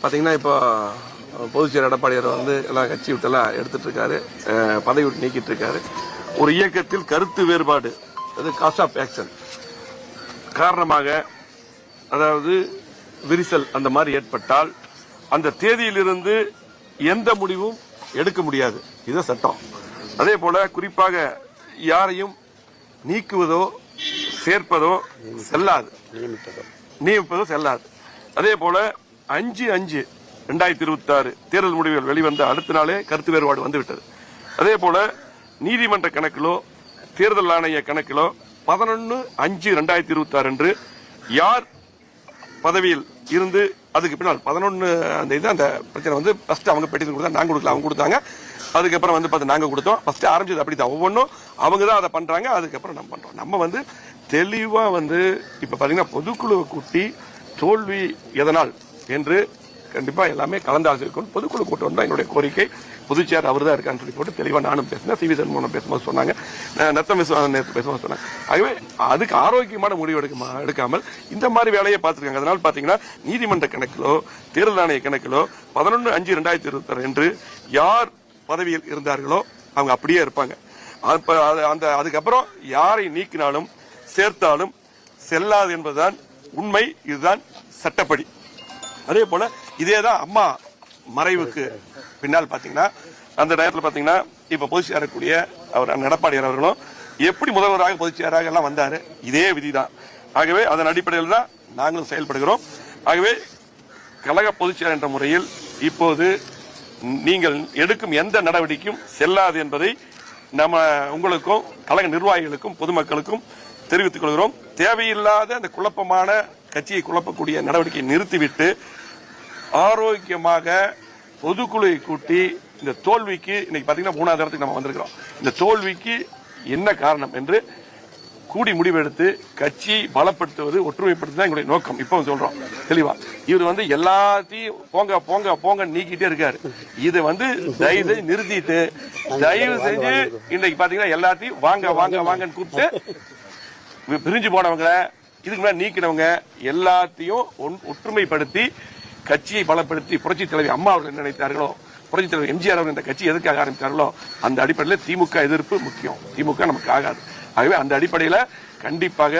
பார்த்தீங்கன்னா இப்போ பொதுச்செயலர் எடப்பாடியார் வந்து எல்லாம் கட்சி விட்டெல்லாம் எடுத்துட்டு இருக்காரு, பதவி விட்டு நீக்கிட்டு இருக்காரு. ஒரு இயக்கத்தில் கருத்து வேறுபாடு, அது காஸ்ட் ஆஃப் ஆக்ஷன் காரணமாக, அதாவது விரிசல் அந்த மாதிரி ஏற்பட்டால் அந்த தேதியிலிருந்து எந்த முடிவும் எடுக்க முடியாது. இது சட்டம். அதே போல குறிப்பாக யாரையும் நீக்குவதோ சேர்ப்பதோ செல்லாது, நியமிப்பதோ செல்லாது. அதே போல 5/5/2026 தேர்தல் முடிவுகள் வெளிவந்த அடுத்த நாளே கருத்து வேறுபாடு வந்துவிட்டது. அதே போல நீதிமன்ற கணக்கிலோ தேர்தல் ஆணைய கணக்கிலோ 11/5/2026 அன்று யார் பதவியில் இருந்து அதுக்கு பின்னால் 11 அந்த பிரச்சனை வந்து ஃபர்ஸ்ட் அவங்க பெட்டிஷன் கொடுத்தா, நாங்க கொடுக்கல, அவங்க கொடுத்தாங்க. அதுக்கப்புறம் வந்து பார்த்து நாங்க கொடுத்தோம். ஃபர்ஸ்ட் ஆரம்பிச்சது அப்படித்தான், ஒவ்வொன்றும் அவங்க தான் அதை பண்றாங்க. அதுக்கப்புறம் நம்ம பண்றோம். நம்ம வந்து தெளிவா வந்து இப்ப பாத்தீங்கன்னா பொதுக்குழுவை கூட்டி தோல்வி எதனால் என்று கண்டிப்பா எல்லாமே கலந்து ஆலோசிக்கணும். பொதுக்குழு கூட்டம் தான் என்னுடைய கோரிக்கை. பொதுச்செயலர் அவர் தான் இருக்கான்னு சொல்லி போட்டு தெளிவா நானும் பேசினேன், சி வி சண்முகம் பேசும்போது சொன்னாங்க, நத்தம் நேற்று பேசும்போது சொன்னாங்க. ஆகவே அதுக்கு ஆரோக்கியமான முடிவு எடுக்காமல் இந்த மாதிரி வேலையை பார்த்துருக்காங்க. அதனால பாத்தீங்கன்னா நீதிமன்ற கணக்கிலோ தேர்தல் ஆணைய கணக்கிலோ 11/5/2026 என்று யார் பதவியில் இருந்தார்களோ அவங்க அப்படியே இருப்பாங்க. அதுக்கப்புறம் யாரை நீக்கினாலும் சேர்த்தாலும் செல்லாது என்பதுதான் உண்மை. இதுதான் சட்டப்படி. அதே போல இதேதான் அம்மா மறைவுக்கு பின்னால் பாத்தீங்கன்னா அந்த நேரத்தில் பாத்தீங்கன்னா இப்ப பொதுச்செயலாளர் கூடிய அவர் எடப்பாடியார் அவர்களும் எப்படி முதல்வராக பொதுச்செயலாளராக எல்லாம் வந்தாரு, இதே விதிதான். ஆகவே அதன் அடிப்படையில் தான் நாங்களும் செயல்படுகிறோம். ஆகவே கழக பொதுச்செயலாளர் என்ற முறையில் இப்போது நீங்கள் எடுக்கும் எந்த நடவடிக்கையும் செல்லாது என்பதை நம்ம உங்களுக்கும் கழக நிர்வாகிகளுக்கும் பொதுமக்களுக்கும் தெரிவித்துக் கொள்கிறோம். தேவையில்லாத அந்த குழப்பமான கட்சியை குழப்பக்கூடிய நடவடிக்கையை நிறுத்திவிட்டு ஆரோக்கியமாக பொதுக்குழுவை கூட்டி இந்த தோல்விக்கு இன்னைக்கு பாத்தீங்கன்னா 3வது இடத்துக்கு நம்ம வந்திருக்கிறோம். இந்த தோல்விக்கு என்ன காரணம் என்று கூடி முடிவெடுத்து கட்சி பலப்படுத்துவது, ஒற்றுமைப்படுத்துவது எங்களுடைய நோக்கம். இப்போ சொல்றோம் தெளிவா. இவர் வந்து எல்லாத்தையும் போங்க போங்க போங்க நீக்கிட்டே இருக்காரு. இது வந்து தயவு செஞ்சு நிறுத்திட்டு தயவு செஞ்சு இன்னைக்கு பாத்தீங்கன்னா எல்லாத்தையும் வாங்க வாங்க வாங்கன்னு கூப்பிட்டு பிரிஞ்சு போனவங்க, இதுக்கு மேல நீக்கினவங்க எல்லாத்தையும் ஒற்றுமைப்படுத்தி கட்சியை பலப்படுத்தி புரட்சி தலைவி அம்மா அவர்கள் நினைத்தார்களோ, புரட்சி தலைவர் எம்ஜிஆர் அவர்கள் இந்த கட்சி எதற்காக ஆரம்பித்தார்களோ அந்த அடிப்படையில் திமுக எதிர்ப்பு முக்கியம். திமுக நமக்கு ஆகாது. ஆகவே அந்த அடிப்படையில் கண்டிப்பாக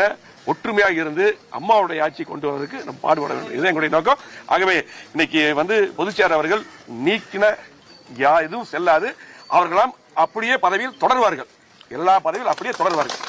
ஒற்றுமையாக இருந்து அம்மாவுடைய ஆட்சி கொண்டு வருவதற்கு நம்ம பாடுபட வேண்டும். இதுதான் எங்களுடைய நோக்கம். ஆகவே இன்னைக்கு வந்து பொதுச்செயலாளர் அவர்கள் நீக்கின எதுவும் செல்லாது. அவர்களாம் அப்படியே பதவியில் தொடர்வார்கள். எல்லா பதவியில் அப்படியே தொடர்வார்கள்.